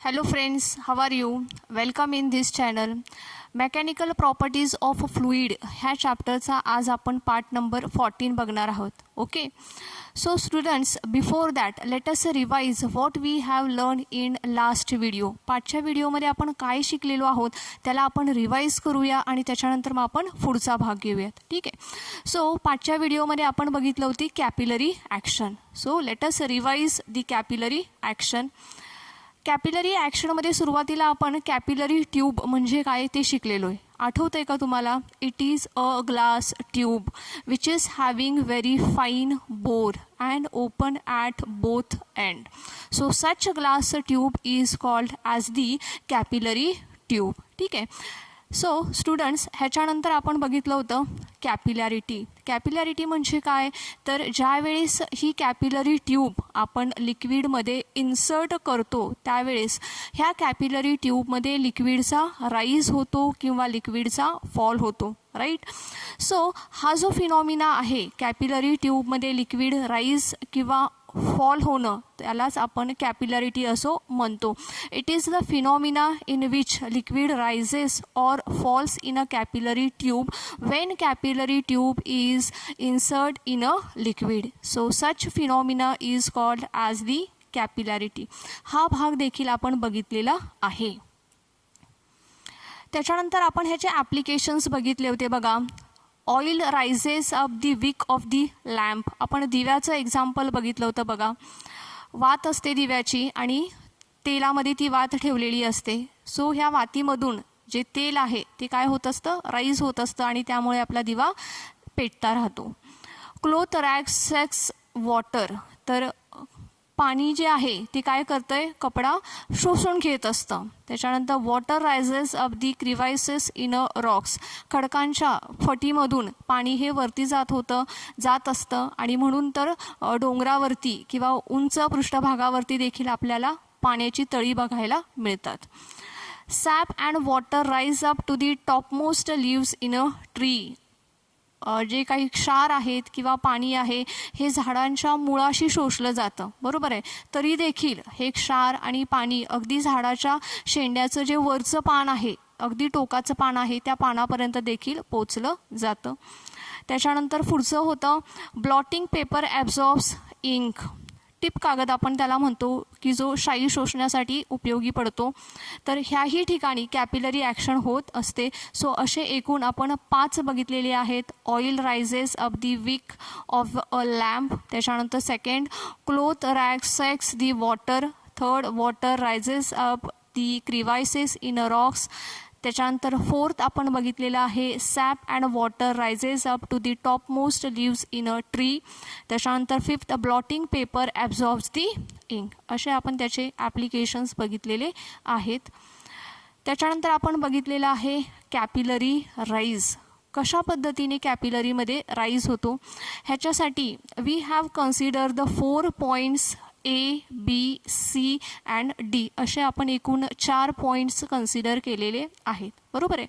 Hello friends, how are you? Welcome in this channel. Mechanical properties of fluid ह्या चॅप्टरचा आज आपण part number 14 बघणार आहोत. Okay, so students, before that let us revise what we have learn in last video. पाठच्या व्हिडिओमध्ये आपण काय शिकलेलो आहोत त्याला आपण रिवाइज करूया आणि त्याच्यानंतर मग आपण पुढचा भाग घेऊयात. ठीक आहे. सो पाठच्या व्हिडिओमध्ये आपण बघितलं होती capillary action. So let us revise the capillary action. Capillary ॲक्शनमध्ये सुरुवातीला आपण कॅपिलरी ट्यूब म्हणजे काय ते शिकलेलो आहे. आठवतं आहे का तुम्हाला? It is a glass tube which is having very fine bore and open at both end. So such glass tube is called as the capillary tube. ठीक आहे. सो स्टुडंट्स, ह्याच्यानंतर आपण बघितलं होतं कॅपिलॅरिटी. कॅपिलॅरिटी म्हणजे काय? तर ज्यावेळेस ही कॅपिलरी ट्यूब आपण लिक्विडमध्ये इन्सर्ट करतो त्यावेळेस ह्या कॅपिलरी ट्यूबमध्ये लिक्विडचा राईज होतो किंवा लिक्विडचा फॉल होतो. राईट. सो हा जो फिनॉमिना आहे कॅपिलरी ट्यूबमध्ये लिक्विड राईज किंवा फॉल होणं त्यालाच आपण कॅपिलॅरिटी असं म्हणतो. It is the phenomena in which liquid rises or falls in a capillary tube when capillary tube is insert in a liquid. So such phenomena is called as the capillarity. हा भाग देखील आपण बघितलेला आहे. त्याच्यानंतर आपण ह्याचे ॲप्लिकेशन्स बघितले होते बघा. Oil rises up the wick of the lamp. आपण दिव्याचं एक्झाम्पल बघितलं होतं बघा. वात असते दिव्याची आणि तेलामध्ये ती वात ठेवलेली असते. सो ह्या वातीमधून जे तेल आहे ते काय होत असतं? राईज होत असतं आणि त्यामुळे आपला दिवा पेटता राहतो. Cloth racks water. तर पाणी जे आहे ते काय करतं आहे? कपडा शोषून घेत असतं. त्याच्यानंतर water rises up the crevices in a rocks. खडकांच्या फटीमधून पाणी हे वरती जात असतं आणि म्हणून तर डोंगरावरती किंवा उंच पृष्ठभागावरती देखील आपल्याला पाण्याची तळी बघायला मिळतात. Sap and water rise up to the topmost leaves in a tree. जे काही क्षार आहेत किंवा पाणी आहे हे झाडांच्या मुळाशी शोषलं जातं. बरोबर आहे. तरी देखील हे क्षार आणि पाणी अगदी झाडाच्या शेंड्याचं जे वरचं पान आहे, अगदी टोकाचं पान आहे, त्या पानापर्यंत देखील पोचलं जातं. त्याच्यानंतर पुढचं होतं ब्लॉटिंग पेपर ॲब्झॉर्ब्स इंक. टिप कागद आपण त्याला म्हणतो की जो शाई शोषण्यासाठी उपयोगी पडतो. तर ह्याही ठिकाणी कॅपिलरी ॲक्शन होत असते. सो असे एकूण आपण 5 बघितलेले आहेत. Oil rises up the wick of a lamp. त्याच्यानंतर second, cloth racks the water. Third, water rises up the crevices in a rocks. त्याच्यानंतर फोर्थ आपण बघितलेलं आहे sap and water rises up to the top most leaves in a tree. त्याच्यानंतर fifth, blotting paper absorbs the ink. असे आपण त्याचे applications बघितलेले आहेत. त्याच्यानंतर आपण बघितलेलं आहे कॅपिलरी राईज. कशा पद्धतीने कॅपिलरीमध्ये राईज होतो ह्याच्यासाठी we have consider the 4 points A, B, C and D असे आपण एकूण 4 पॉईंट्स कन्सिडर केलेले आहेत. बरोबर आहे.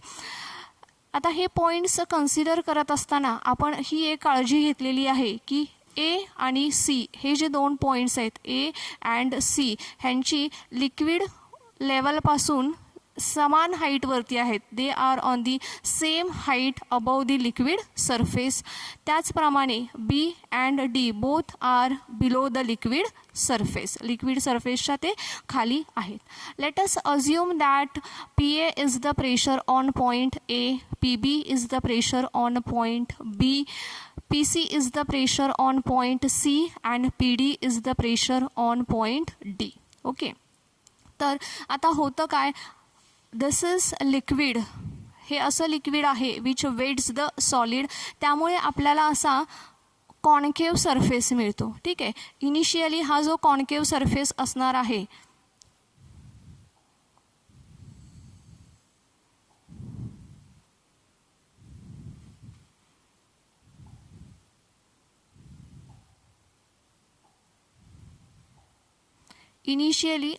आता हे पॉईंट्स कन्सिडर करत असताना आपण ही एक काळजी घेतलेली आहे की A आणि C हे जे 2 पॉईंट्स आहेत A अँड C ह्यांची लिक्विड लेवलपासून समान हाईटवरती आहेत. They are on the same height above the liquid surface. त्याचप्रमाणे B and D both are below the liquid surface. Liquid सरफेसच्या ते खाली आहेत. Let us assume that PA is the pressure on point A, PB is the pressure on point B, PC is the pressure on point C and PD is the pressure on point D. Okay. तर आता होतं काय? दिस is liquid. हे असं liquid आहे which weights the solid. त्यामुळे आपल्याला असा कॉन्केव्ह सरफेस मिळतो. ठीक आहे. इनिशियली हा जो कॉन्केव्ह सरफेस असणार आहे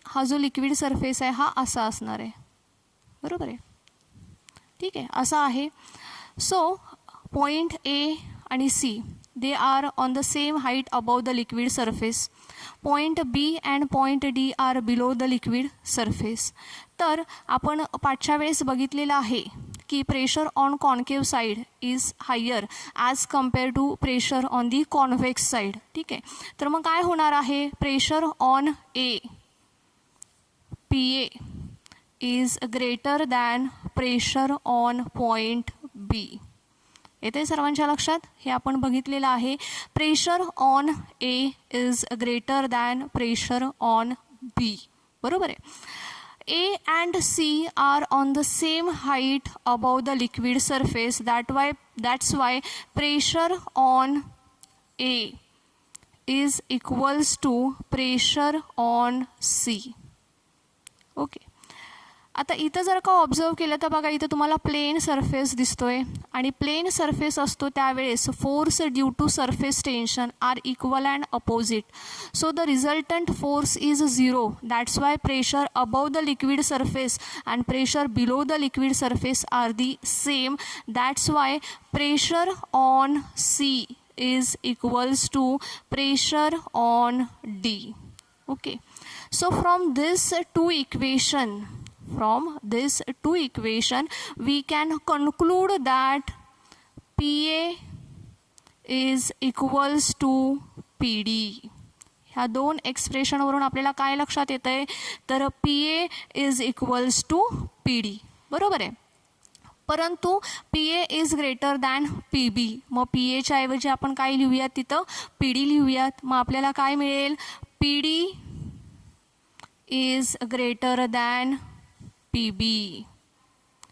हा जो लिक्विड सरफेस आहे हा असा असणार आहे. बरोबर आहे. ठीक आहे. असा आहे. सो पॉईंट A आणि C they are on the same height above the liquid surface. Point B and point D are below the liquid surface. तर आपण पाठच्या वेळेस बघितलेलं आहे की pressure on concave side is higher as compare to pressure on the convex side. ठीक आहे, तर मग काय होणार आहे, pressure on A PA is greater than pressure on point B. येते सर्वांच्या लक्षात, हे आपण बघितलेलं आहे. Pressure on A is greater than pressure on B. बरोबर आहे. A and C are on the same height above the liquid surface. That's why pressure on A is equals to pressure on C. Okay, आता इथं जर का observe केलं तर बघा, इथं तुम्हाला प्लेन सरफेस दिसतोय आणि प्लेन सरफेस असतो त्यावेळेस force due to surface tension are equal and opposite. So the resultant force is 0. That's why pressure above the liquid surface and pressure below the liquid surface are the same. That's why pressure on C is equals to pressure on D. Okay, so from these two equation we can conclude that PA is equals to PD. ह्या दोन एक्सप्रेशनवरून आपल्याला काय लक्षात येतं आहे, तर PA is equals to PD. बरोबर आहे. परंतु PA is greater than PB. मग PAच्या ऐवजी आपण काय लिहूयात, तिथं PD लिहूयात. मग आपल्याला काय मिळेल, PD is greater than PB.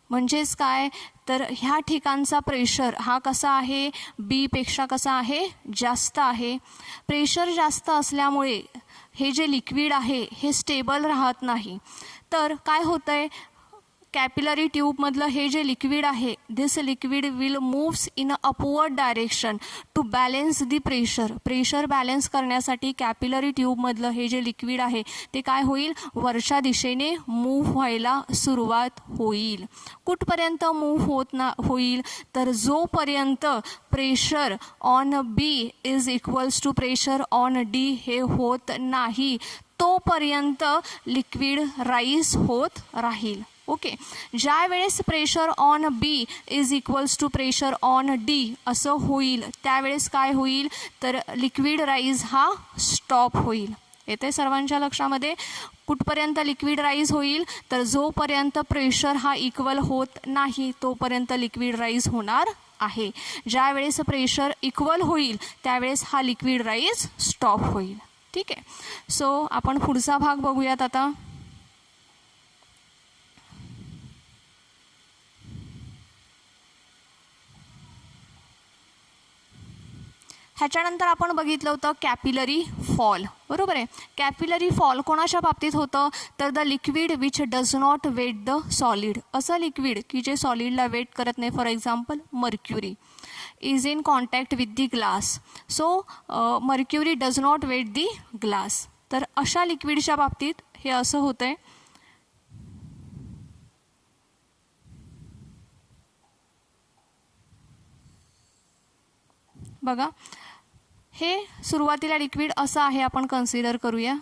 म्हणजेच काय, तर ह्या ठिकाणचा प्रेशर हा कसा आहे, B पेक्षा कसा आहे, जास्त आहे. प्रेशर जास्त असल्यामुळे हे जे लिक्विड आहे हे स्टेबल राहत नाही. तर काय होतं आहे, कॅपिलरी ट्यूबमधलं हे जे लिक्विड आहे, this liquid will moves in a upward direction to balance the pressure. Pressure balance करण्यासाठी कॅपिलरी ट्यूबमधलं हे जे लिक्विड आहे ते काय होईल, वरच्या दिशेने मूव्ह व्हायला सुरुवात होईल. कुठपर्यंत मूव्ह होईल, तर जोपर्यंत pressure on B is equals to pressure on D हे होत नाही तोपर्यंत लिक्विड राईज होत राहील. ओके, ज्या वेळेस pressure on B is equals to pressure on D असं होईल त्यावेळेस काय होईल, तर लिक्विड राईज हा स्टॉप होईल. येते सर्वांच्या लक्षामध्ये, कुठपर्यंत लिक्विड राईज होईल, तर जोपर्यंत प्रेशर हा इक्वल होत नाही तोपर्यंत लिक्विड राईज होणार आहे. ज्या वेळेस प्रेशर इक्वल होईल त्यावेळेस हा लिक्विड राईज स्टॉप होईल. ठीक आहे, सो आपण पुढचा भाग बघूयात आता. ह्याच्यानंतर आपण बघितलं होतं कॅपिलरी फॉल. बरोबर आहे. कॅपिलरी फॉल कोणाच्या बाबतीत होतं, तर the liquid which does not wet the solid. असं लिक्विड की जे सॉलिडला वेट करत नाही. For example mercury is in contact with the glass. So mercury does not wet the glass. तर अशा लिक्विडच्या बाबतीत हे असं होतं आहे. बघा, हे सुरुवातीला लिक्विड असं आहे, आपण कन्सिडर करूया.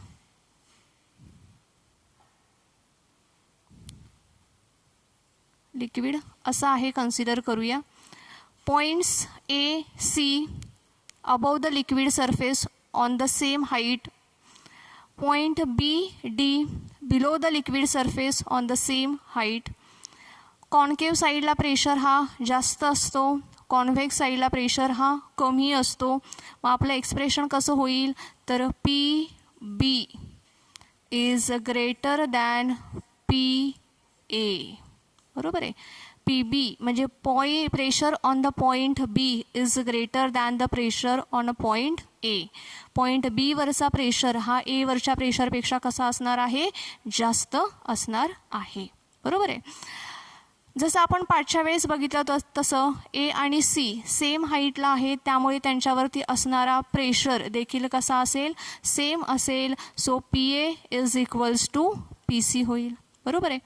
लिक्विड असं आहे, कन्सिडर करूया. Points A, C above the liquid surface on the same height. Point B, D below the liquid surface on the same height. Concave साईडला प्रेशर हा जास्त असतो, कॉन्व्हेक्स साईडला प्रेशर हा कमी असतो. मग आपलं एक्सप्रेशन कसं होईल, तर PB is greater than PA. बरोबर आहे. PB म्हणजे pressure on the point B is greater than the pressure on a point A. Point B वरचा प्रेशर हा A वरच्या प्रेशरपेक्षा कसा असणार आहे, जास्त असणार आहे. बरोबर आहे. जसं आपण पाठच्या वेळेस बघितलं तसं A आणि C सेम हाईटला आहे, त्यामुळे त्यांच्यावरती असणारा प्रेशर देखील कसा असेल, सेम असेल. So PA is equals to PC होईल. बरोबर आहे.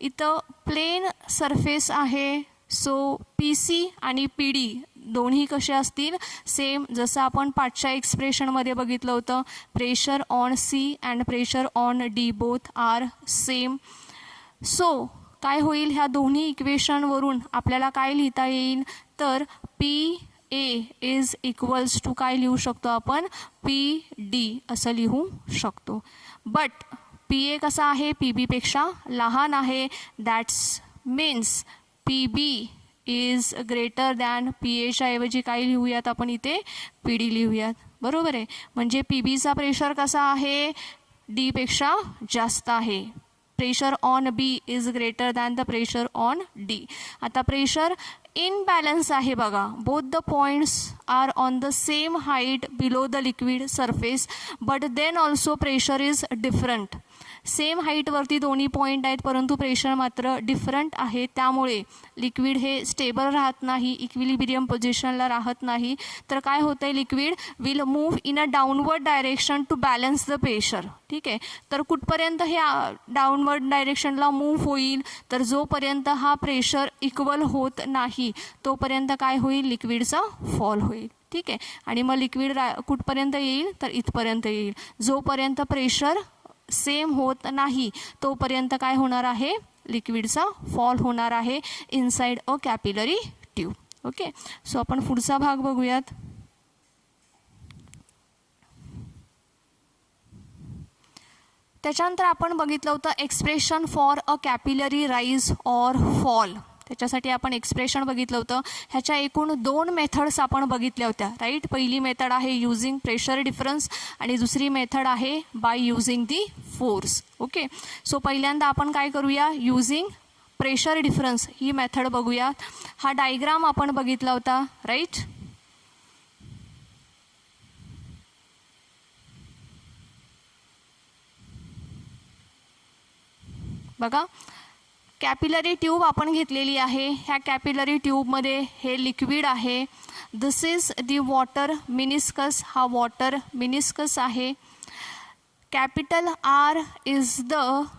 इथं प्लेन सरफेस आहे. सो PC आणि PD दोन्ही कसे असतील सेम, जसं आपण पाठच्या एक्सप्रेशनमध्ये बघितलं होतं. Pressure on C and pressure on D both are same. So काय होईल, ह्या दोन्ही इक्वेशनवरून आपल्याला काय लिहिता येईल, तर P A is equals to काय लिहू शकतो आपण, पी डी असं लिहू शकतो. बट पी ए कसा आहे, पी बीपेक्षा लहान आहे. That's means P B is greater than P एच्या ऐवजी काय लिहूयात आपण इथे, पी डी लिहूयात. बरोबर आहे. म्हणजे पी बीचा प्रेशर कसा आहे, डीपेक्षा जास्त आहे. Pressure on B is greater than the pressure on D. आता प्रेशर इनबॅलन्स आहे बघा. Both the points are on the same height below the liquid surface, but then also pressure is different. Same हाईटवरती दोन्ही point आहेत, परंतु pressure मात्र different आहे. त्यामुळे लिक्विड हे स्टेबल राहत नाही, इक्विलिब्रियम पोझिशनला राहत नाही. तर काय होतं आहे, liquid will move in a downward direction to balance the pressure. ठीक आहे. तर कुठपर्यंत हे डाऊनवर्ड डायरेक्शनला मूव्ह होईल, तर जोपर्यंत हा प्रेशर इक्वल होत नाही तोपर्यंत काय होईल, लिक्विडचा फॉल होईल. ठीक आहे. आणि मग लिक्विड कुठपर्यंत येईल, तर इथपर्यंत येईल. जोपर्यंत प्रेशर सेम होत नाही तोपर्यंत काय होणार आहे, लिक्विडचा फॉल होणार आहे inside a capillary tube. Okay. So आपण पुढचा भाग बघूयात. त्याच्यानंतर आपण बघितलं होतं expression for a capillary rise or fall. त्याच्यासाठी आपण एक्सप्रेशन बघितलं होतं. ह्याच्या एकूण 2 मेथड्स आपण बघितल्या होत्या, राईट. पहिली मेथड आहे युजिंग प्रेशर डिफरन्स आणि दुसरी मेथड आहे by using the force. Okay. So पहिल्यांदा आपण काय करूया, युजिंग प्रेशर डिफरन्स ही मेथड बघूया. हा डायग्राम आपण बघितला होता, राईट. बघा, कॅपिलरी ट्यूब आपण घेतलेली आहे. ह्या कॅपिलरी ट्यूबमध्ये हे लिक्विड आहे. This is the water meniscus. हा वॉटर मिनिस्कस आहे. Capital R is the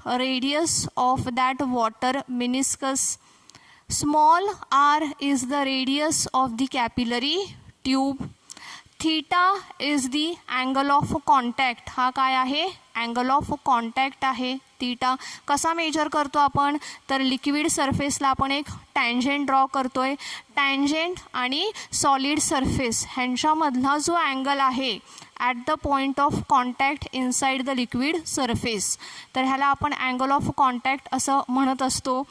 radius of that water meniscus. Small r is the radius of the capillary tube. Theta is the angle of contact. हा काय आहे, angle of contact आहे theta. कसा measure करतो आपण, तर liquid सरफेसला आपण एक टँजेंट ड्रॉ करतोय. टँजेंट आणि सॉलिड सरफेस ह्यांच्यामधला जो अँगल आहे at the point of contact inside the liquid surface, तर ह्याला आपण अँगल ऑफ कॉन्टॅक्ट असं म्हणत असतो.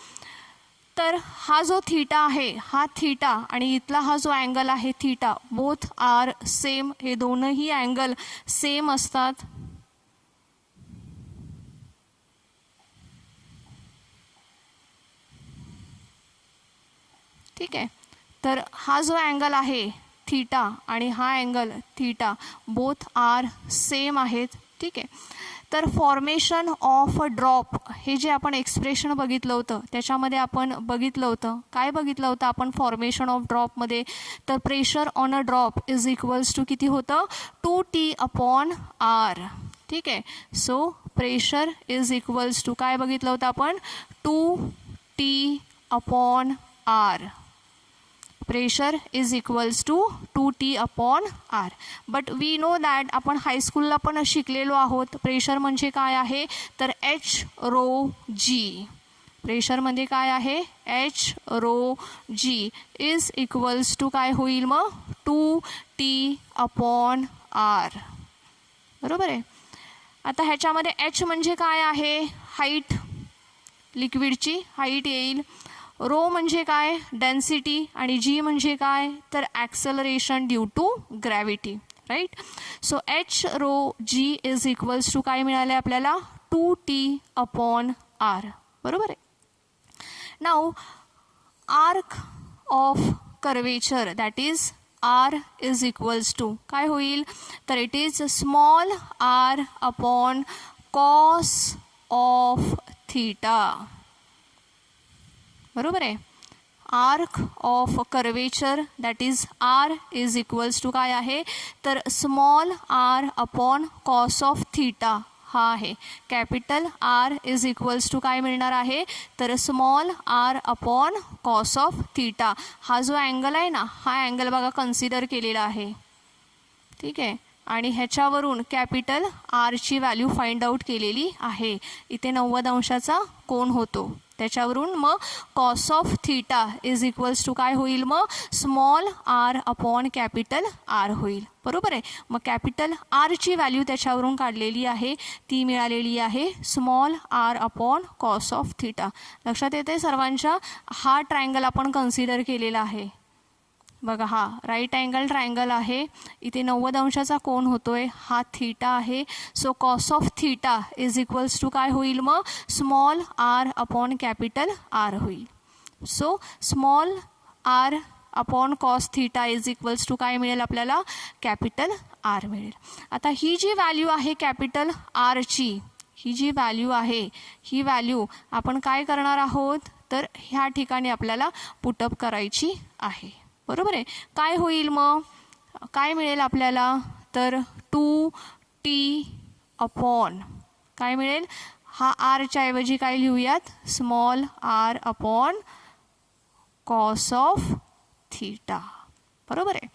तर हा जो थीटा आहे, हा थीटा आणि इथला हा जो अँगल आहे थीटा, बोथ आर सेम. हे दोनही अँगल सेम असतात. ठीक आहे. तर हा जो अँगल आहे थीटा आणि हा angle theta both are same आहेत. ठीक आहे. तर फॉर्मेशन ऑफ ड्रॉप हे जे आपण एक्सप्रेशन बघितलं होतं त्याच्यामध्ये आपण बघितलं होतं, काय बघितलं होतं आपण फॉर्मेशन ऑफ ड्रॉपमध्ये, तर pressure on a drop is equals to किती होतं, 2T/R. ठीक आहे. So pressure is equals to काय बघितलं होतं आपण, 2T/R. Pressure is equals to 2T/R. But we know that आपण हायस्कूलला पण शिकलेलो आहोत. प्रेशर म्हणजे काय आहे, तर H/ρg. प्रेशरमध्ये काय आहे, H/ρg इज इक्वल्स टू काय होईल मग, 2T/R. बरोबर आहे. आता ह्याच्यामध्ये H म्हणजे काय आहे, हाईट, लिक्विडची हाईट येईल. रो म्हणजे काय, डेन्सिटी, आणि जी म्हणजे काय, तर acceleration due to gravity. Right. So H/ρg is equals to काय मिळाले आपल्याला, 2T/R. बरोबर आहे. Now arc of curvature that is R is equals to काय होईल, तर it is small r upon cos of theta. बरोबर आहे. Arc of curvature that is R is equals to काय आहे, तर small r upon cos of theta. हा आहे. Capital R is equals to काय मिळणार आहे, तर small R upon cos of theta. हा जो अँगल आहे ना, हा अँगल बघा कन्सिडर केलेला आहे. ठीक आहे, आणि ह्याच्यावरून कॅपिटल आरची व्हॅल्यू फाइंड आउट केलेली आहे. इथे 90 अंशाचा कोन होतो, त्याच्यावरून मग cos of theta is equals to काय होईल, मग small R upon capital R होईल. बरोबर आहे. मग कॅपिटल आरची व्हॅल्यू त्याच्यावरून काढलेली आहे, ती मिळालेली आहे small R upon cos of theta. लक्षात येते सर्वांच्या. हा ट्रायंगल आपण कन्सिडर केलेला आहे बघा. हा राईट अँगल ट्रायंगल आहे. इथे 90 अंशाचा कोन होतोय, हा थीटा आहे. So cos of theta is equals to काय होईल, मग small R upon capital R होईल. So small R upon cos theta is equals to काय मिळेल आपल्याला, कॅपिटल आर मिळेल. आता ही जी व्हॅल्यू आहे कॅपिटल आरची, ही जी व्हॅल्यू आहे, ही व्हॅल्यू आपण काय करणार आहोत, तर ह्या ठिकाणी आपल्याला पुटअप करायची आहे. बरोबर आहे. काय होईल मग, काय मिळेल आपल्याला, तर 2t अपॉन काय मिळेल, हा आरच्या ऐवजी काय लिहूयात, small R upon cos of theta. बरोबर आहे.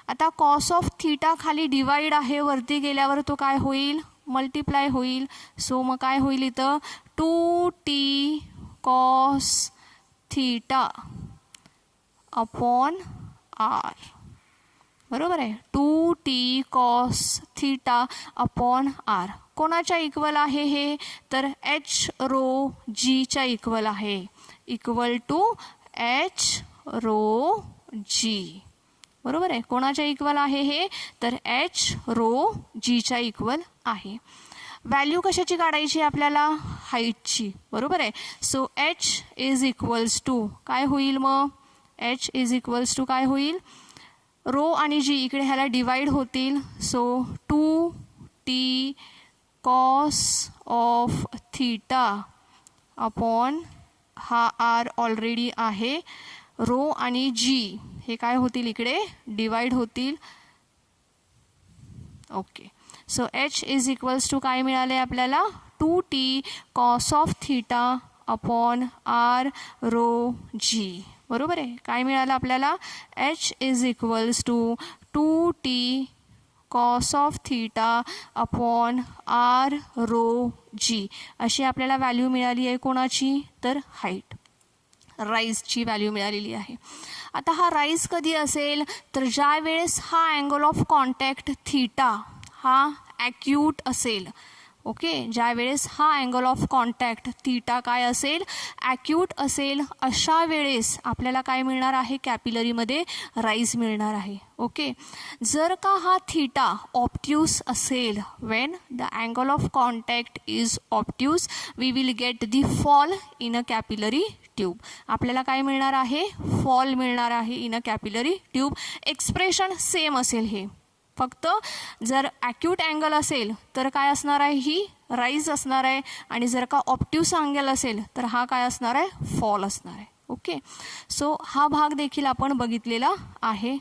आता कॉस ऑफ थीटा खाली डिवाइड आहे, वरती गेल्यावर तो काय होईल, मल्टिप्लाय होईल. सो मग काय होईल इथं, 2t cos theta upon R. बरोबर आहे. 2t cos theta upon R कोणाच्या इक्वल आहे हे, तर h रो जीच्या इक्वल आहे. Equal to h rho g. बरोबर आहे. कोणाच्या इक्वल आहे हे, तर h रो जीच्या इक्वल आहे. व्हॅल्यू कशाची काढायची आपल्याला, हाईटची. बरोबर आहे. So h is equals to काय होईल, मग h इज इक्वल्स टू काय होईल, रो आणि जी इकडे ह्याला डिवाइड होतील. So 2t cos of theta upon हा आर ऑलरेडी आहे, रो आणि जी हे काय होतील इकडे डिवाइड होतील. Okay. So h is equals to काय मिळाले आपल्याला, 2t cos of theta upon R rho g. बरोबर आहे. काय मिळालं आपल्याला, h is equals to 2t cos of theta upon R rho g. अशी आपल्याला व्हॅल्यू मिळाली आहे कोणाची, तर हाईट, राईजची व्हॅल्यू मिळालेली आहे. आता हा राईज कधी असेल, तर ज्या वेळेस हा अँगल ऑफ कॉन्टॅक्ट थीटा हा ॲक्यूट असेल. ओके. ज्या वेळेस हा अँगल ऑफ कॉन्टॅक्ट थीटा काय असेल, ॲक्यूट असेल, अशा वेळेस आपल्याला काय मिळणार आहे, कॅपिलरीमध्ये राईज मिळणार आहे. ओके. जर का हा थीटा ऑप्ट्यूस असेल, when the angle of contact is obtuse we will get the fall in a capillary tube. आपल्याला काय मिळणार आहे, फॉल मिळणार आहे in a capillary tube. Expression same असेल हे, फक्त जर ॲक्यूट अँगल असेल तर काय असणार आहे, ही राईज असणार आहे, आणि जर का ऑप्ट्यूस अँगल असेल तर हा काय असणार आहे, फॉल असणार आहे. ओके. सो हा भाग देखील आपण बघितलेला आहे.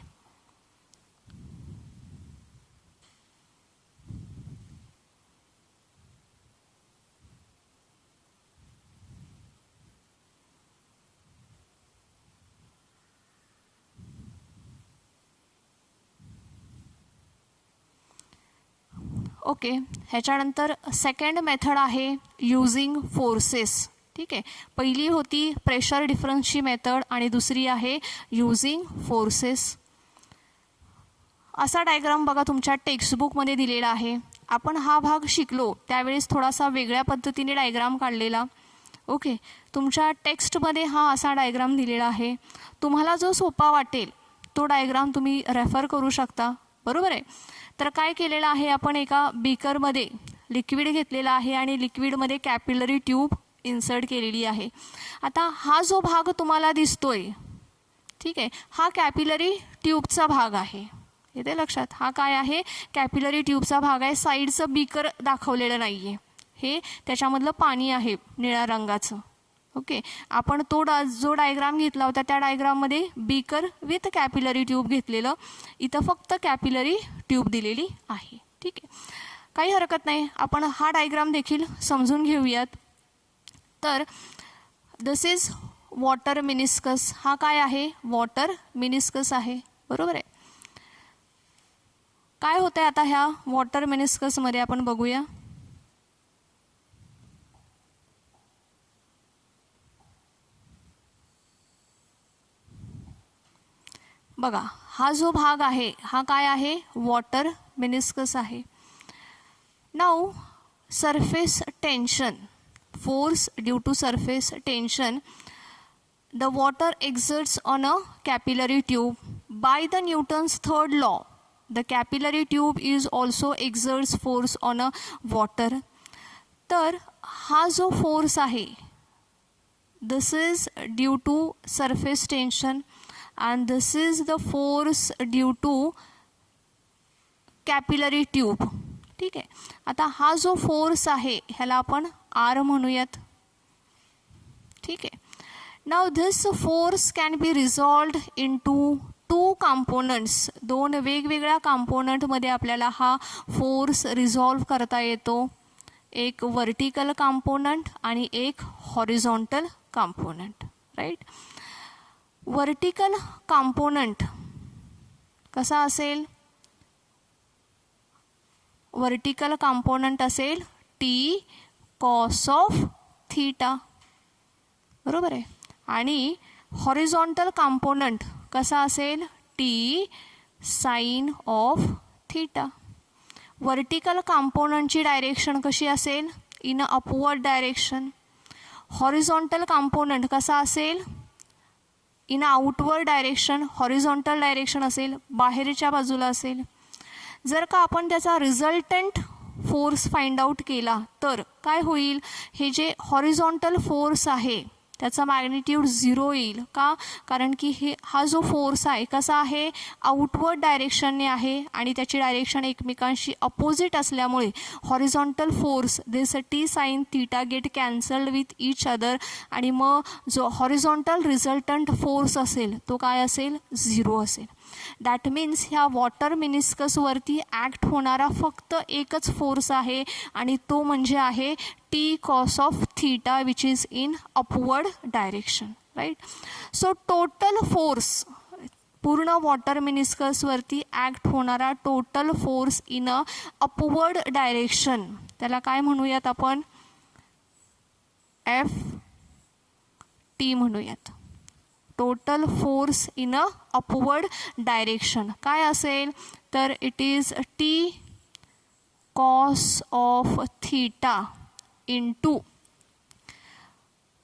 ओके. ह्याच्यानंतर सेकंड मेथड आहे यूजिंग फोर्सेस. ठीक आहे. पहिली होती प्रेशर डिफरन्सची मेथड आणि दुसरी आहे यूजिंग फोर्सेस. असा डायग्राम बघा तुमच्या टेक्स्टबुकमध्ये दिलेला आहे. आपण हा भाग शिकलो त्यावेळेस थोडासा वेगळ्या पद्धतीने डायग्राम काढलेला. ओके. तुमच्या टेक्स्टमध्ये हा असा डायग्राम दिलेला आहे. तुम्हाला जो सोपा वाटेल तो डायग्राम तुम्ही रेफर करू शकता. बरोबर आहे. तर काय केलेलं आहे, आपण एका बीकरमध्ये लिक्विड घेतलेला आहे आणि लिक्विडमध्ये कॅपिलरी ट्यूब इन्सर्ट केलेली आहे. आता हा जो भाग तुम्हाला दिसतोय, ठीक आहे, हा कॅपिलरी ट्यूबचा भाग आहे. येते लक्षात, हा काय आहे, कॅपिलरी ट्यूबचा भाग आहे. साईडचं बीकर दाखवलेलं नाही आहे, हे त्याच्यामधलं पाणी आहे निळ्या रंगाचं. ओके. आपण तो जो डायग्राम घेतला होता त्या डायग्राममध्ये बीकर विथ कॅपिलरी ट्यूब घेतलेलं, इथं फक्त कॅपिलरी ट्यूब दिलेली आहे. ठीक आहे. काही हरकत नाही, आपण हा डायग्राम देखील समजून घेऊयात. तर दिस इज वॉटर मिनिस्कस. हा काय आहे? वॉटर मिनिस्कस आहे, बरोबर आहे. काय होतं आहे आता ह्या वॉटर मिनिस्कसमध्ये आपण बघूया. बघा, हा जो भाग आहे हा काय आहे? वॉटर मिनिस्कस आहे. Now surface tension, force due to surface tension, the water exerts on a capillary tube. By the Newton's third law, the capillary tube is also exerts force on a water. तर हा जो force आहे, this is due to surface tension and this is the force due to capillary tube. ठीक आहे. आता हा जो force आहे ह्याला आपण आर म्हणूयात. ठीक आहे. Now this force can be resolved into two components. दोन वेगवेगळ्या कॉम्पोनंटमध्ये आपल्याला हा फोर्स रिझॉल्व करता येतो. एक वर्टिकल कॉम्पोनंट आणि एक horizontal component, right. Vertical component कसा असेल? वर्टिकल कॉम्पोनंट असेल टी कॉस ऑफ थीटा, बरोबर आहे. आणि हॉरिझॉन्टल कॉम्पोनंट कसा असेल? T sine of theta. Vertical कॉम्पोनंटची डायरेक्शन कशी असेल? In upward direction. Horizontal component कसा असेल? In outward direction. Horizontal direction असेल, बाहेरच्या बाजूला असेल. जर का आपण त्याचा रिझल्टंट फोर्स फाइंड आउट केला तर काय होईल? हे जे हॉरिझॉन्टल फोर्स आहे त्याचा मॅग्निट्यूड 0 येईल. का? कारण की हा जो फोर्स आहे कसा आहे? आउटवर्ड डायरेक्शनने आहे आणि त्याची डायरेक्शन एकमेकांशी अपोजिट असल्यामुळे horizontal force this T sine theta get cancelled with each other आणि मग जो हॉरिझॉन्टल रिझल्टंट फोर्स असेल तो काय असेल? 0 असेल. दॅट मीन्स ह्या वॉटर मिनिस्कसवरती ॲक्ट होणारा फक्त एकच फोर्स आहे आणि तो म्हणजे आहे T cos of theta which is in upward direction, right. So total force, पूर्ण वॉटर मिनिस्कसवरती ॲक्ट होणारा total force in a upward direction, त्याला काय म्हणूयात आपण? एफ टी म्हणूयात. Total force in a upward direction काय असेल? तर it is T cos of theta into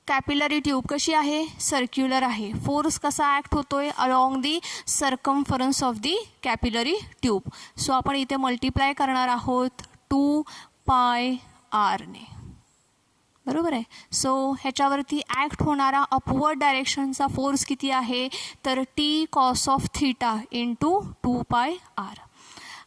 capillary tube कशी आहे? सर्क्युलर आहे. फोर्स कसा ॲक्ट होतोय? Along the circumference of the capillary tube. So आपण इथे मल्टिप्लाय करणार आहोत 2 पाय आरने, बरोबर आहे. सो ह्याच्यावरती ॲक्ट होणारा अपवर्ड डायरेक्शनचा फोर्स किती आहे? तर T cos of theta into 2 pi R.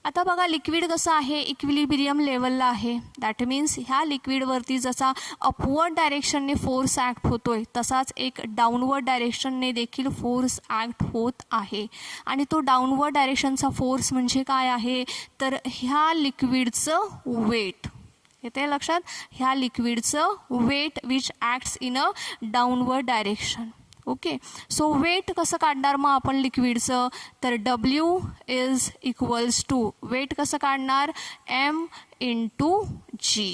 आता बघा लिक्विड कसं आहे? इक्विलिब्रियम लेवलला आहे. दॅट मीन्स ह्या लिक्विडवरती जसा अपवर्ड डायरेक्शनने फोर्स ॲक्ट होतोय तसाच एक डाऊनवर्ड डायरेक्शनने देखील फोर्स ॲक्ट होत आहे. आणि तो डाऊनवर्ड डायरेक्शनचा फोर्स म्हणजे काय आहे? तर ह्या लिक्विडचं वेट. येते लक्षात? ह्या लिक्विडचं weight which acts in a downward direction. Okay. So weight कसं काढणार मग आपण लिक्विडचं? तर W is equals to weight कसं काढणार? M इंटू G,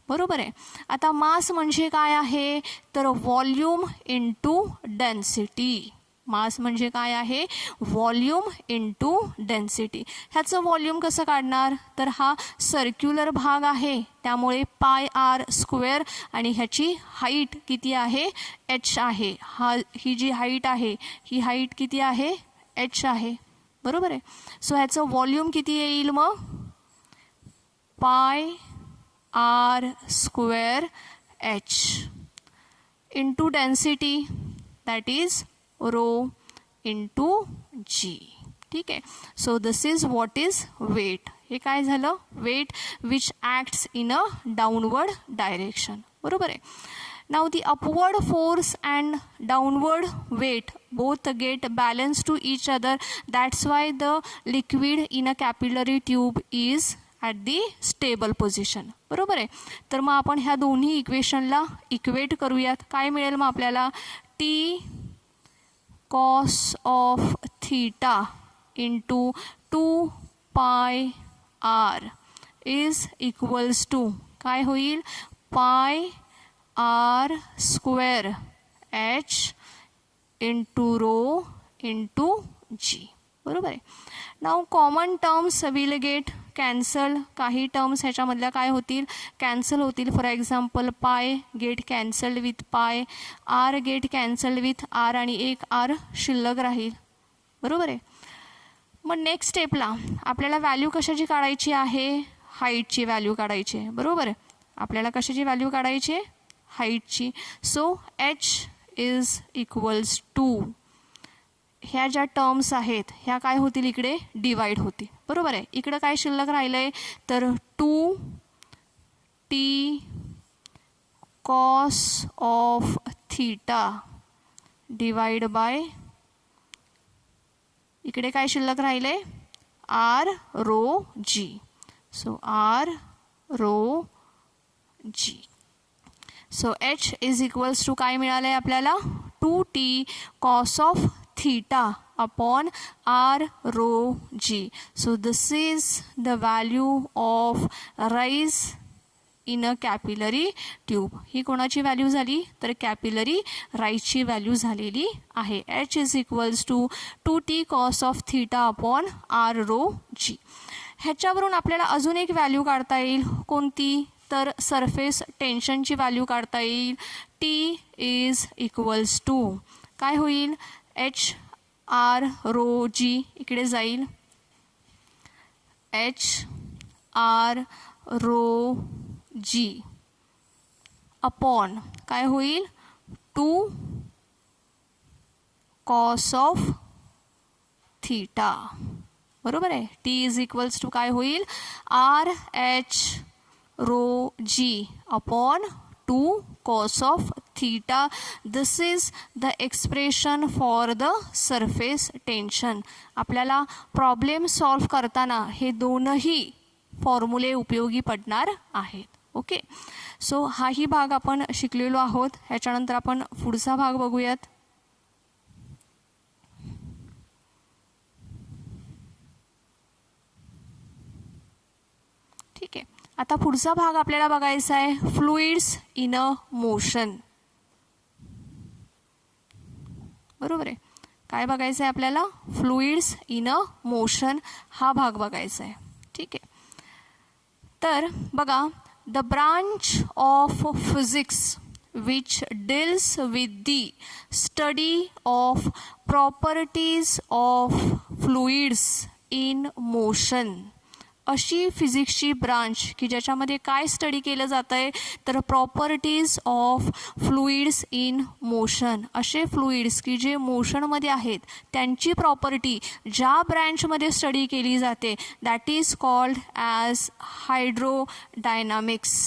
बरोबर आहे. आता मास म्हणजे काय आहे? तर व्हॉल्यूम इंटू डेन्सिटी. मास म्हणजे काय आहे? Volume into density. ह्याचं व्हॉल्यूम कसं काढणार? तर हा सर्क्युलर भाग आहे त्यामुळे पाय आर स्क्वेअर आणि ह्याची हाईट किती आहे? h आहे. ही जी हाईट आहे ही हाईट किती आहे? h आहे, बरोबर आहे. सो ह्याचं व्हॉल्यूम किती येईल मग? Pi r square h into density that is rho into g. ठीक आहे. So this is what is weight. हे काय झालं? Weight which acts in a downward direction, बरोबर आहे. Now the upward force and downward weight both get balanced to each other. That's why the liquid in a capillary tube is at the stable position. बरोबर आहे. तर मग आपण ह्या दोन्ही इक्वेशनला equate करूयात. काय मिळेल मग आपल्याला? T cos of theta into 2 pi r is equals to काय होईल? Pi r square h into rho into g. बरोबर आहे. Now common terms will get cancel. काही टर्म्स ह्याच्यामधल्या काय होतील? कॅन्सल होतील. For example pi get cancelled with pi, r get cancelled with r आणि एक आर शिल्लक राहील. बरोबर आहे. मग नेक्स्ट स्टेपला आपल्याला व्हॅल्यू कशाची काढायची आहे? हाईटची व्हॅल्यू काढायची आहे. बरोबर आहे. आपल्याला कशाची व्हॅल्यू काढायची आहे? हाईटची. So H is equals to ह्या ज्या टर्म्स आहेत ह्या काय होतील? इकडे डिवाइड होतील. बरोबर आहे. इकडं काय शिल्लक राहिलं आहे? तर 2 T cos of theta divide by इकडे काय शिल्लक राहिले? R rho G. So R rho G. So H is equals to काय मिळालं आहे आपल्याला? 2t cos of theta upon r rho g. So this is the value of rise in a capillary tube. ही कोणाची value झाली? तर capillary राईजची value झालेली आहे. h is equals to 2t cos of theta upon r rho g. ह्याच्यावरून आपल्याला अजून एक value काढता येईल. कोणती? तर सरफेस टेन्शनची व्हॅल्यू काढता येईल. t इज इक्वल्स टू काय होईल? एच आर रो जी इकडे जाईल. H R rho G upon काय होईल? 2 कॉस ऑफ थीटा. बरोबर आहे. टी इज इक्वल्स टू काय होईल? R H rho G upon 2 cos of theta. This is the expression for the surface tension. आपल्याला problem solve करताना हे दोनही फॉर्म्युले उपयोगी पडणार आहेत. ओके. सो हाही भाग आपण शिकलेलो आहोत. ह्याच्यानंतर आपण पुढचा भाग बघूयात. ठीक आहे. आता पुढचा भाग आपल्याला बघायचा आहे फ्लुइड्स इन अ मोशन. बरोबर आहे. काय बघायचं आहे आपल्याला? फ्लुइड्स इन अ मोशन हा भाग बघायचा आहे. ठीक आहे. तर बघा, the branch of physics which deals with the study of properties of fluids in motion. अशी फिजिक्सची ब्रांच की ज्याच्यामध्ये काय स्टडी केलं जातं आहे? तर properties of fluids in motion. असे फ्लुइड्स की जे मोशनमध्ये आहेत त्यांची प्रॉपर्टी ज्या ब्रँचमध्ये स्टडी केली जाते दॅट इज कॉल्ड ॲज हायड्रोडायनामिक्स.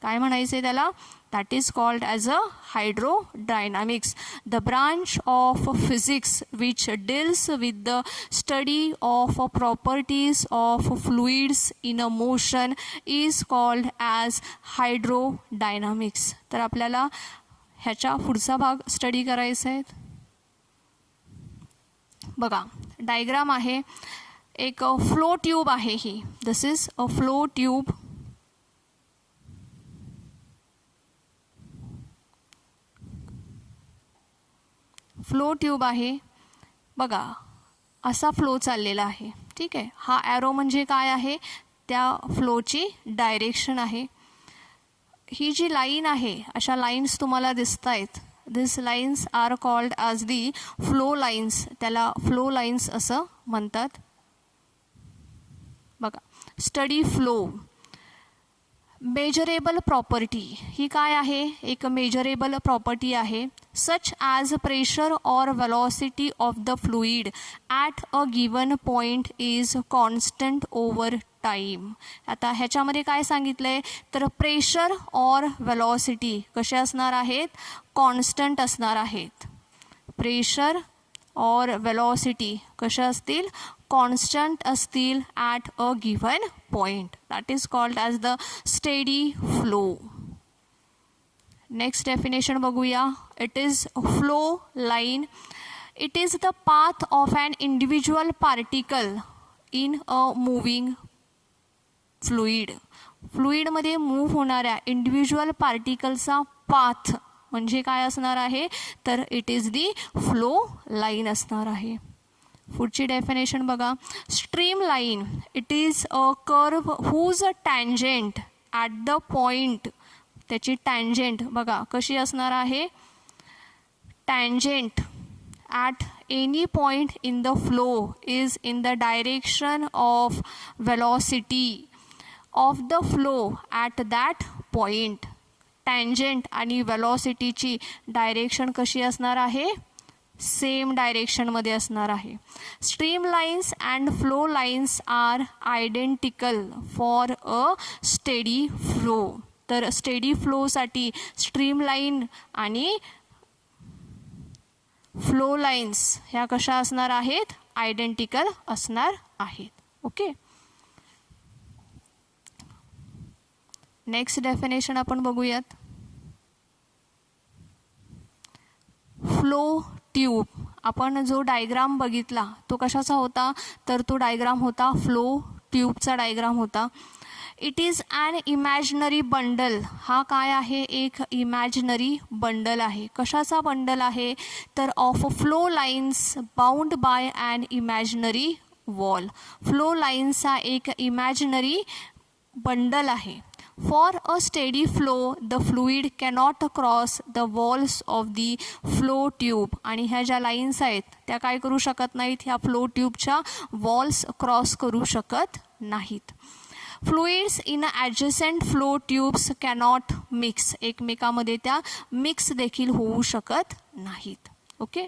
काय म्हणायचं आहे त्याला? that is called as a hydrodynamics. The branch of physics which deals with the study of properties of fluids in a motion is called as hydrodynamics. तर आपल्याला ह्याच्या पुढचा भाग स्टडी करायचा आहे. बघा, डायग्राम आहे. एक फ्लो ट्यूब आहे ही. This is a flow tube. Flow tube आहे. बघा, असा फ्लो चाललेला आहे. ठीक आहे. हा ॲरो म्हणजे काय आहे? त्या फ्लोची डायरेक्शन आहे. ही जी लाईन आहे, अशा लाईन्स तुम्हाला दिसत आहेत. This lines are called as the flow lines. त्याला फ्लो लाईन्स असं म्हणतात. बघा, स्टडी फ्लो. मेजरेबल प्रॉपर्टी ही काय आहे? एक मेजरेबल प्रॉपर्टी आहे. Such as pressure or velocity of the fluid at a given point is constant over time. आता ह्याच्यामध्ये काय सांगितलं आहे? तर प्रेशर ऑर वेलॉसिटी कसे असणार आहेत? कॉन्स्टंट असणार आहेत. प्रेशर और वेलॉसिटी कशा असतील, कॉन्स्टंट असतील at a given point. That is called as the steady flow. Next definition बघूया. It is flow line. It is the path of an individual particle in a moving fluid. फ्लुईडमध्ये move होणाऱ्या individual पार्टिकलचा path म्हणजे काय असणार आहे, तर it is the flow line असणार आहे. पुढची डेफिनेशन बघा. Stream line. It is a curve whose tangent at the point. त्याची टँजेंट बघा कशी असणार आहे, tangent at any point in the flow is in the direction of velocity of the flow at that point. Tangent आणि वेलॉसिटीची direction कशी असणार आहे, same डायरेक्शनमध्ये असणार आहे. Stream lines and flow lines are identical for a steady flow. तर steady फ्लोसाठी stream line आणि फ्लो लाईन्स ह्या कशा असणार आहेत, आयडेंटिकल असणार आहेत. ओके. नेक्स्ट डेफिनेशन आपण बघूयात. Flow tube. आपण जो डायग्राम बघितला तो कशाचा होता, तर तो डायग्राम होता फ्लो ट्यूबचा डायग्राम होता. It is an imaginary bundle. हा काय आहे, एक इमॅजिनरी बंडल आहे. कशाचा बंडल आहे, तर of flow lines bound by an imaginary wall. Flow लाईन्सचा एक इमॅजिनरी बंडल आहे. For a steady flow, the fluid cannot cross the walls of the flow tube. आणि ह्या ज्या लाईन्स आहेत त्या काय करू शकत नाहीत, ह्या फ्लो ट्यूबच्या वॉल्स क्रॉस करू शकत नाहीत. Fluids in adjacent flow tubes cannot mix. एकमेकामध्ये त्या मिक्स देखील होऊ शकत नाहीत. ओके.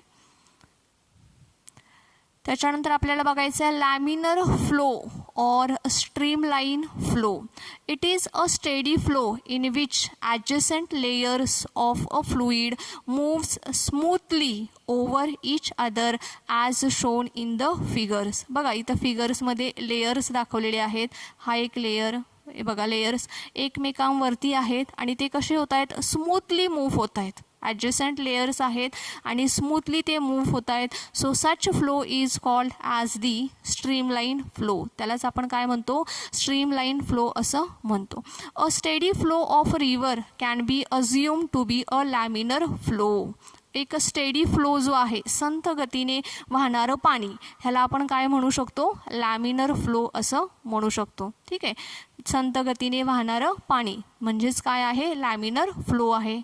त्याच्यानंतर आपल्याला बघायचं आहे लॅमिनर फ्लो और streamline flow. It is a steady flow in which adjacent layers of a fluid moves smoothly over each other as shown in the figures. बघा इथं फिगर्समध्ये लेयर्स दाखवलेले आहेत. हा एक लेयर, हे बघा लेयर्स एकमेकांवरती आहेत आणि ते कसे होत आहेत, स्मूथली मूव्ह होत आहेत. ॲडजसेंट लेयर्स आहेत आणि स्मूथली ते मूव्ह होत आहेत. So such flow is called as the streamline flow. त्यालाच आपण काय म्हणतो, स्ट्रीमलाईन फ्लो असं म्हणतो. A steady flow of river can be assume to be a laminar flow. एक स्टेडी फ्लो जो आहे, संथ गतीने वाहणारं पाणी, ह्याला आपण काय म्हणू शकतो, लॅमिनर फ्लो असं म्हणू शकतो. ठीक आहे. संथ गतीने वाहणारं पाणी म्हणजेच काय आहे, लॅमिनर फ्लो आहे.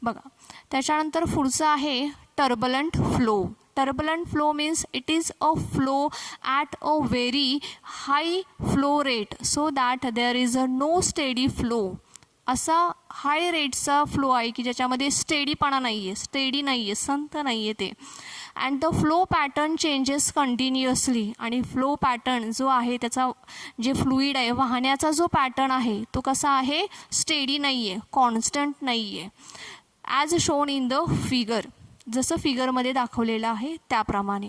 बघा त्याच्यानंतर पुढचं आहे turbulent flow. Turbulent flow means it is a flow at a very high flow rate so that there is a no steady flow. असा हाय रेटचा फ्लो आहे की ज्याच्यामध्ये स्टेडीपणा नाही आहे, स्टेडी नाही आहे, संथ नाही आहे ते. And the flow pattern changes continuously. आणि फ्लो पॅटर्न जो आहे त्याचा, जे फ्लुईड आहे वाहण्याचा जो पॅटर्न आहे तो कसा आहे, स्टेडी नाही आहे, कॉन्स्टंट नाही आहे. As shown in the figure, जसं फिगरमध्ये दाखवलेलं आहे त्याप्रमाणे.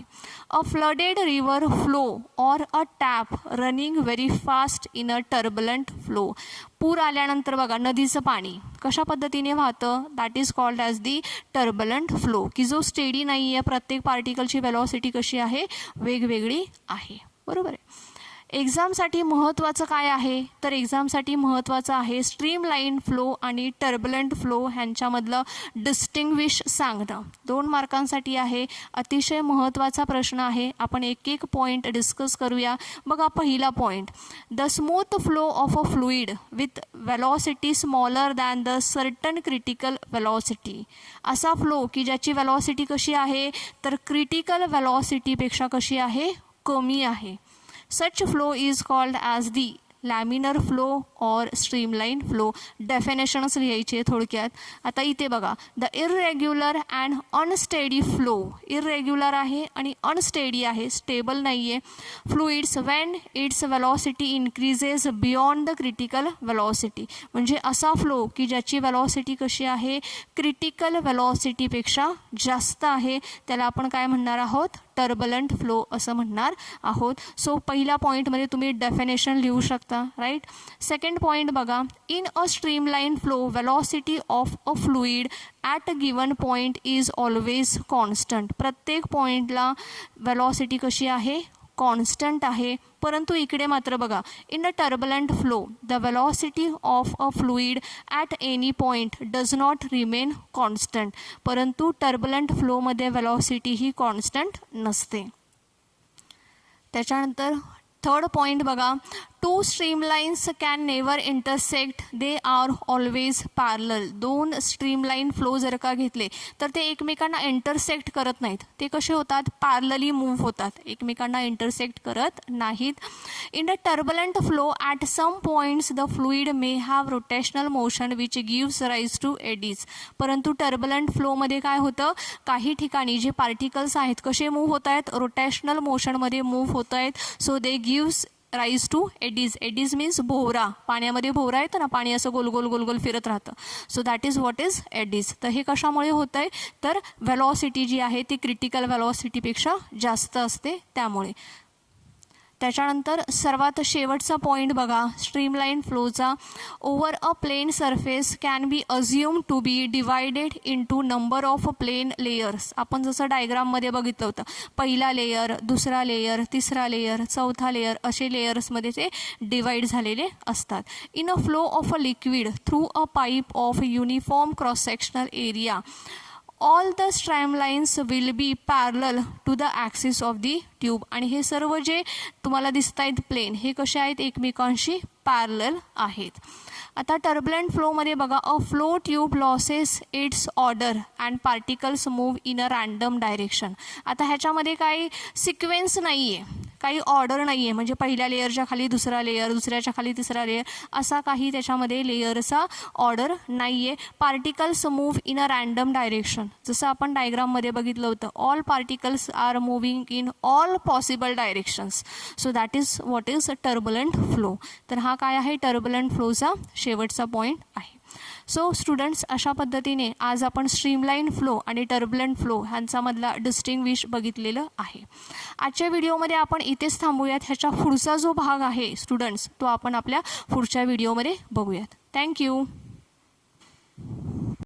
A flooded river flow or a tap running very fast in a turbulent flow. पूर आल्यानंतर बघा नदीचं पाणी कशा पद्धतीने वाहतं, that is called as the turbulent flow. की जो स्टेडी नाही आहे, प्रत्येक पार्टिकलची वेलॉसिटी कशी आहे, वेगवेगळी आहे. बरोबर आहे. एक्झामसाठी महत्त्वाचं काय आहे, तर एक्झामसाठी महत्त्वाचं आहे स्ट्रीमलाईन फ्लो आणि टर्बलंट फ्लो ह्यांच्यामधलं डिस्टिंग्विश सांगणं. 2 मार्कांसाठी आहे. अतिशय महत्त्वाचा प्रश्न आहे. आपण एक एक पॉईंट डिस्कस करूया. बघा पहिला point, the smooth flow of a fluid with velocity smaller than the certain critical velocity. असा फ्लो की ज्याची वेलॉसिटी कशी आहे, तर क्रिटिकल वेलॉसिटीपेक्षा कशी आहे, कमी आहे. Such flow is called as the laminar flow और स्ट्रीमलाईन फ्लो. डेफिनेशन्स लिहायची आहे थोडक्यात. आता इथे बघा, द इररेग्युलर अँड अनस्टेडी फ्लो. इररेग्युलर आहे आणि अनस्टेडी आहे, स्टेबल नाही आहे. Fluids when it's velocity increases beyond the critical velocity. म्हणजे असा फ्लो की ज्याची वेलॉसिटी कशी आहे, क्रिटिकल वेलॉसिटीपेक्षा जास्त आहे, त्याला आपण काय म्हणणार आहोत, टर्बुलंट फ्लो असं म्हणणार आहोत. सो पहिल्या पॉईंटमध्ये तुम्ही डेफिनेशन लिहू शकता, राईट. सेकंड पॉईंट बघा, in a streamline flow velocity of a fluid at a given point is always constant. प्रत्येक पॉईंटला वेलॉसिटी कशी आहे, कॉन्स्टंट आहे. परंतु इकडे मात्र बघा, in a turbulent flow the velocity of a fluid at any point does not remain constant. परंतु टर्बुलंट फ्लोमध्ये वेलॉसिटी ही कॉन्स्टंट नसते. त्याच्यानंतर थर्ड पॉईंट बघा, two streamlines can never intersect, they are always parallel. दोन स्ट्रीमलाईन फ्लो जर का घेतले तर ते एकमेकांना इंटरसेक्ट करत नाहीत, ते कसे होतात, पॅरलली मूव्ह होतात, एकमेकांना इंटरसेक्ट करत नाहीत. In the turbulent flow at some points the fluid may have rotational motion which gives rise to eddies. परंतु टर्बुलंट फ्लोमध्ये काय होतं, काही ठिकाणी जे पार्टिकल्स आहेत कसे मूव्ह होत आहेत, रोटेशनल मोशनमध्ये मूव्ह होत आहेत. So they gives rise to eddies. Eddies means भोवरा, पाण्यामध्ये भोवरा येतं ना, पाणी असं गोल गोल गोल गोल फिरत राहतं. So that is what is eddies. तर हे कशामुळे होतं आहे, तर वेलॉसिटी जी आहे ती क्रिटिकल वेलॉसिटीपेक्षा जास्त असते त्यामुळे. त्याच्यानंतर सर्वात शेवटचा पॉईंट बघा, स्ट्रीमलाईन फ्लोचा, over a plane surface can be assume to be divided into number of plane layers. आपण जसं डायग्राममध्ये बघितलं होतं, पहिला लेयर, दुसरा लेयर, तिसरा लेयर, चौथा लेयर, असे लेयर्समध्ये ते डिवाईड झालेले असतात. In a flow of a liquid through a pipe of uniform cross sectional area all the streamlines will be parallel to the axis of the tube. आणि हे सर्व जे तुम्हाला दिसत आहेत प्लेन, हे कसे आहेत, एकमेकांशी पॅरलल आहेत. आता टर्बुलंट फ्लोमध्ये बघा, अ flow tube losses it's order and particles move in a random direction. आता ह्याच्यामध्ये काही सिक्वेन्स नाही आहे, काही ऑर्डर नाही आहे, म्हणजे पहिल्या लेयरच्या खाली दुसरा लेयर, दुसऱ्याच्या खाली तिसरा लेयर, असा काही त्याच्यामध्ये लेयरचा ऑर्डर नाही आहे. Particles move in a random direction, जसं आपण डायग्राममध्ये बघितलं होतं, all particles are moving in all possible directions. So that is what is turbulent flow. तर हा काय आहे, टर्बुलंट फ्लोचा शेवटचा पॉईंट आहे. सो स्टुडंट्स, अशा पद्धतीने आज आपण स्ट्रीमलाईन फ्लो आणि टर्बुलंट फ्लो ह्यांच्यामधला डिस्टिंग्विश बघितलेलं आहे. आजच्या व्हिडिओमध्ये आपण इथेच थांबूयात. ह्याच्या पुढचा जो भाग आहे स्टुडंट्स, तो आपण आपल्या पुढच्या व्हिडिओमध्ये बघूयात. थँक्यू.